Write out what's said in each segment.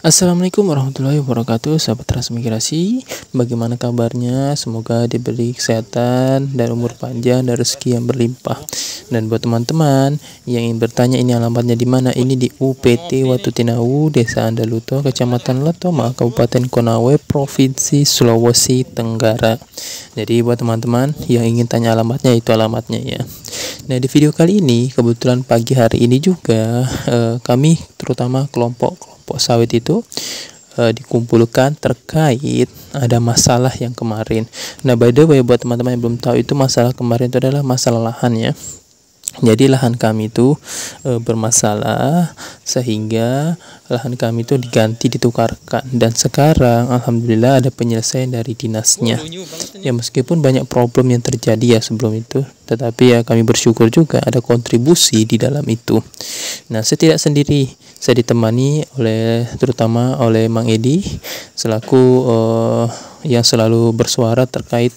Assalamualaikum warahmatullahi wabarakatuh, sahabat transmigrasi. Bagaimana kabarnya? Semoga diberi kesehatan dan umur panjang dan rezeki yang berlimpah. Dan buat teman-teman yang ingin bertanya ini alamatnya di mana, ini di UPT Watutinau, Desa Andaluto, Kecamatan Letoma, Kabupaten Konawe, Provinsi Sulawesi Tenggara. Jadi buat teman-teman yang ingin tanya alamatnya, itu alamatnya ya. Nah, di video kali ini kebetulan pagi hari ini juga kami terutama kelompok sawit itu dikumpulkan terkait ada masalah yang kemarin. Nah, by the way, buat teman-teman yang belum tahu, itu masalah kemarin itu adalah masalah lahan ya. Jadi lahan kami itu bermasalah sehingga lahan kami itu diganti, ditukarkan, dan sekarang alhamdulillah ada penyelesaian dari dinasnya. Ya, meskipun banyak problem yang terjadi ya sebelum itu, tetapi ya kami bersyukur juga ada kontribusi di dalam itu. Nah, saya tidak sendiri, saya ditemani terutama oleh Mang Edi selaku yang selalu bersuara terkait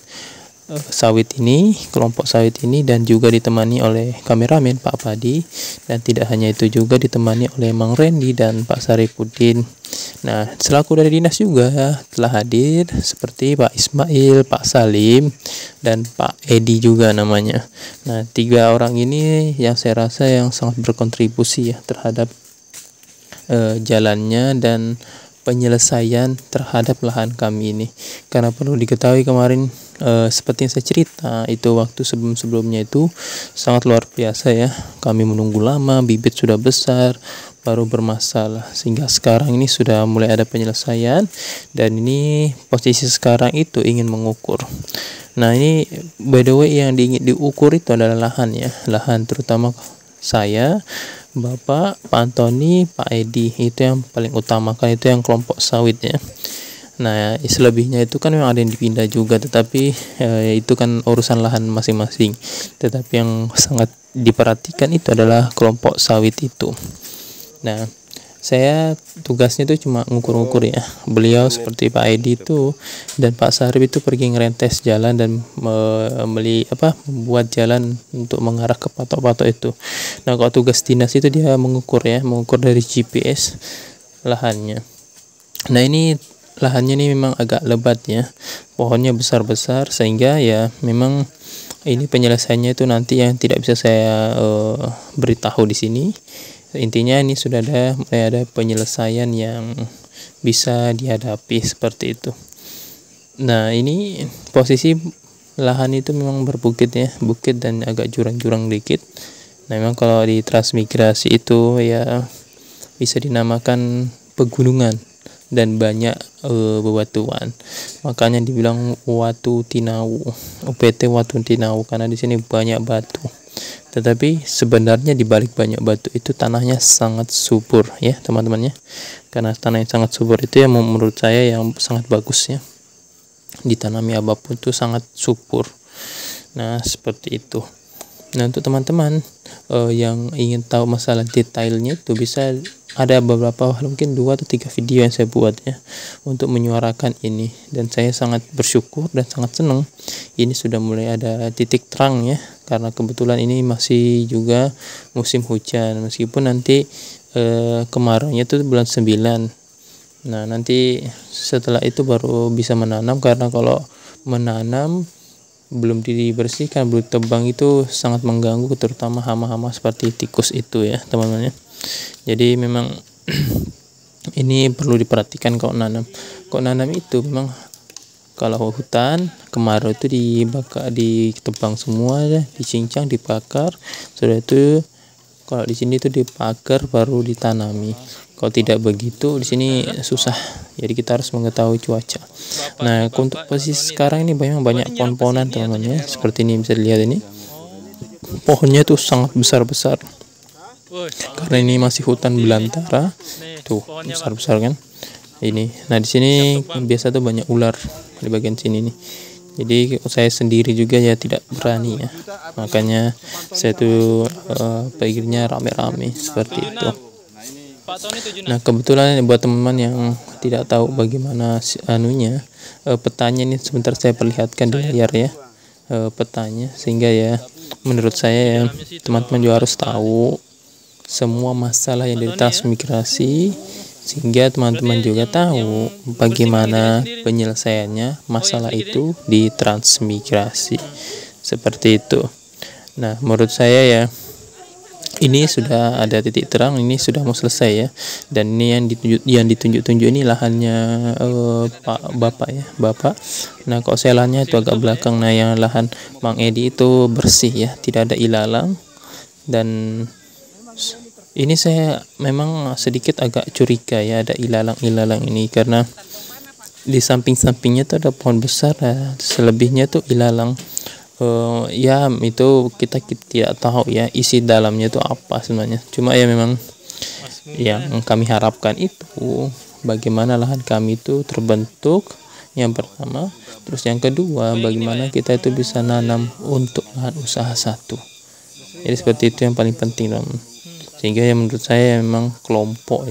sawit ini, kelompok sawit ini, dan juga ditemani oleh kameramen Pak Padi, dan tidak hanya itu juga ditemani oleh Mang Randy dan Pak Saripudin. Nah, selaku dari dinas juga telah hadir seperti Pak Ismail, Pak Salim, dan Pak Edi juga namanya. Nah, 3 orang ini yang saya rasa yang sangat berkontribusi ya terhadap jalannya dan penyelesaian terhadap lahan kami ini. Karena perlu diketahui kemarin seperti yang saya cerita itu, waktu sebelumnya itu sangat luar biasa ya. Kami menunggu lama, bibit sudah besar, baru bermasalah, sehingga sekarang ini sudah mulai ada penyelesaian, dan ini posisi sekarang itu ingin mengukur. Nah, ini by the way yang ingin diukur itu adalah lahan ya, lahan terutama saya, Bapak, Pak Antoni, Pak Edi, itu yang paling utama kan, itu yang kelompok sawit ya. Nah, selebihnya itu kan memang ada yang dipindah juga, tetapi itu kan urusan lahan masing-masing. Tetapi yang sangat diperhatikan itu adalah kelompok sawit itu. Nah, saya tugasnya itu cuma ngukur-ngukur ya. Beliau seperti Pak Edi itu dan Pak Sarip itu pergi ngerentes jalan dan membuat jalan untuk mengarah ke patok-patok itu. Nah, kalau tugas dinas itu dia mengukur ya, mengukur dari GPS lahannya. Nah, ini lahannya ini memang agak lebat ya, pohonnya besar-besar, sehingga ya memang ini penyelesaiannya itu nanti yang tidak bisa saya beritahu di sini. Intinya ini sudah mulai ada penyelesaian yang bisa dihadapi seperti itu. Nah, ini posisi lahan itu memang berbukit ya, bukit dan agak jurang-jurang dikit. Nah, memang kalau di transmigrasi itu ya bisa dinamakan pegunungan dan banyak bebatuan. Makanya dibilang Watutinau, UPT Watutinau, karena di sini banyak batu. Tetapi sebenarnya di balik banyak batu itu tanahnya sangat subur ya teman-temannya. Karena tanah yang sangat subur itu yang menurut saya yang sangat bagus ya. Ditanami apapun itu sangat subur. Nah, seperti itu. Nah, untuk teman-teman yang ingin tahu masalah detailnya itu bisa ada beberapa, mungkin 2 atau 3 video yang saya buat ya untuk menyuarakan ini, dan saya sangat bersyukur dan sangat senang ini sudah mulai ada titik terang ya, karena kebetulan ini masih juga musim hujan, meskipun nanti kemaraunya itu bulan 9. Nah, nanti setelah itu baru bisa menanam, karena kalau menanam belum dibersihkan, belum tebang, itu sangat mengganggu, terutama hama-hama seperti tikus itu ya teman-teman ya. Jadi memang ini perlu diperhatikan kalau nanam. Kalau nanam itu memang kalau hutan kemarau itu ditebang semua ya, dicincang, dibakar. Sudah itu kalau di sini itu dibakar baru ditanami. Kalau tidak begitu di sini susah. Jadi kita harus mengetahui cuaca. Nah, untuk posisi sekarang ini banyak pohon-pohonan teman-teman ya. Seperti ini bisa dilihat ini. Pohonnya itu sangat besar-besar. Karena ini masih hutan belantara. Tuh, besar-besar kan. Ini. Nah, di sini biasa tuh banyak ular di bagian sini nih. Jadi saya sendiri juga ya tidak berani ya. Makanya saya tuh perginya rame-rame seperti itu. Nah, kebetulan buat teman-teman yang tidak tahu bagaimana petanya ini sebentar saya perlihatkan di layar ya, petanya, sehingga ya menurut saya ya teman-teman juga harus tahu semua masalah yang dari transmigrasi sehingga teman-teman juga tahu bagaimana penyelesaiannya masalah itu di transmigrasi seperti itu. Nah, menurut saya ya ini sudah ada titik terang, ini sudah mau selesai ya. Dan ini yang ditunjuk-tunjuk ini lahannya Pak Bapak ya, Bapak. Nah, kalau saya lahannya itu agak belakang. Nah, yang lahan Mang Edi itu bersih ya, tidak ada ilalang. Dan ini saya memang sedikit agak curiga ya ada ilalang-ilalang ini, karena di samping-sampingnya tuh ada pohon besar ya, selebihnya tuh ilalang. Ya itu kita tidak tahu ya isi dalamnya itu apa sebenarnya, cuma ya memang yang kami harapkan itu bagaimana lahan kami itu terbentuk yang pertama, terus yang kedua bagaimana kita itu bisa nanam untuk lahan usaha satu. Jadi seperti itu yang paling penting teman. Sehingga ya menurut saya memang kelompok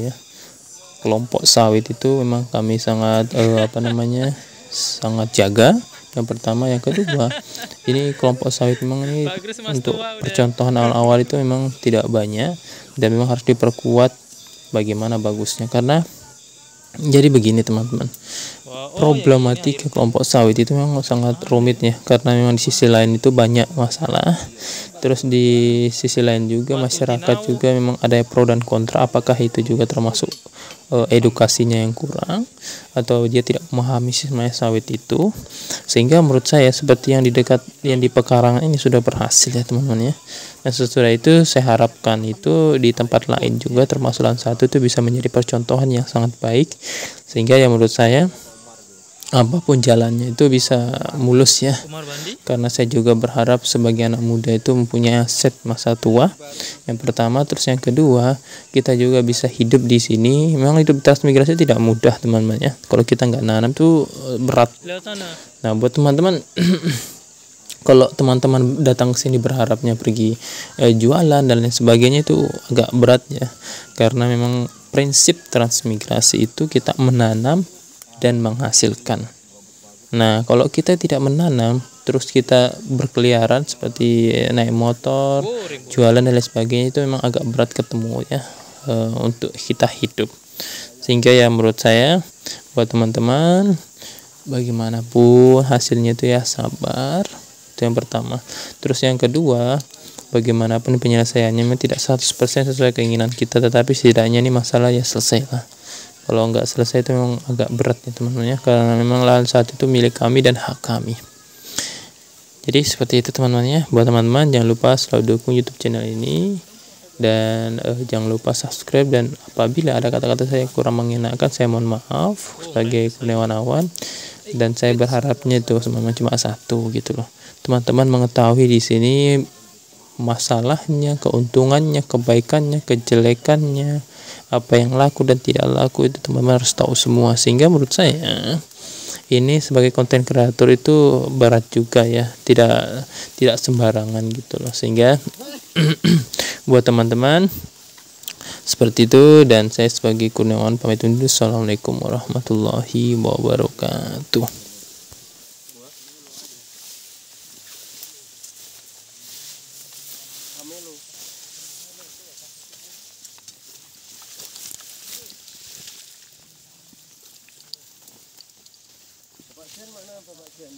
sawit itu memang kami sangat sangat jaga. Yang pertama, yang kedua, ini kelompok sawit memang ini untuk percontohan awal-awal itu memang tidak banyak dan memang harus diperkuat bagaimana bagusnya, karena jadi begini teman-teman, problematika kelompok sawit itu memang sangat rumit ya, karena memang di sisi lain itu banyak masalah, terus di sisi lain juga masyarakat juga memang ada pro dan kontra, apakah itu juga termasuk edukasinya yang kurang atau dia tidak memahami sebenarnya sawit itu, sehingga menurut saya seperti yang di pekarangan ini sudah berhasil ya teman-teman ya. Nah, sesudah itu saya harapkan itu di tempat lain juga termasuk lahan satu itu bisa menjadi percontohan yang sangat baik, sehingga ya menurut saya apapun jalannya itu bisa mulus ya, karena saya juga berharap sebagai anak muda itu mempunyai aset masa tua yang pertama, terus yang kedua kita juga bisa hidup di sini. Memang hidup transmigrasi tidak mudah teman-teman ya, kalau kita nggak nanam tuh berat. Nah, buat teman-teman kalau teman-teman datang ke sini berharapnya pergi jualan dan lain sebagainya itu agak berat ya, karena memang prinsip transmigrasi itu kita menanam dan menghasilkan. Nah, kalau kita tidak menanam terus kita berkeliaran seperti naik motor, jualan dan lain sebagainya, itu memang agak berat ketemu ya untuk kita hidup. Sehingga ya menurut saya buat teman-teman bagaimanapun hasilnya itu ya sabar, itu yang pertama. Terus yang kedua, bagaimanapun penyelesaiannya memang tidak 100% sesuai keinginan kita, tetapi setidaknya ini masalah ya selesai lah. Kalau nggak selesai itu memang agak berat ya teman-teman ya, karena memang lahan saat itu milik kami dan hak kami. Jadi seperti itu teman-teman ya. Buat teman-teman jangan lupa selalu dukung YouTube channel ini, dan jangan lupa subscribe, dan apabila ada kata-kata saya kurang mengenakan saya mohon maaf sebagai kurniawan, dan saya berharapnya itu semuanya cuma satu gitu loh, teman-teman mengetahui di sini masalahnya, keuntungannya, kebaikannya, kejelekannya, apa yang laku dan tidak laku itu teman-teman harus tahu semua. Sehingga menurut saya ini sebagai konten kreator itu berat juga ya, tidak sembarangan gitu loh. Sehingga buat teman-teman seperti itu, dan saya sebagai Kurniawan pamit undur. Assalamualaikum warahmatullahi wabarakatuh. Mana Pak Jen?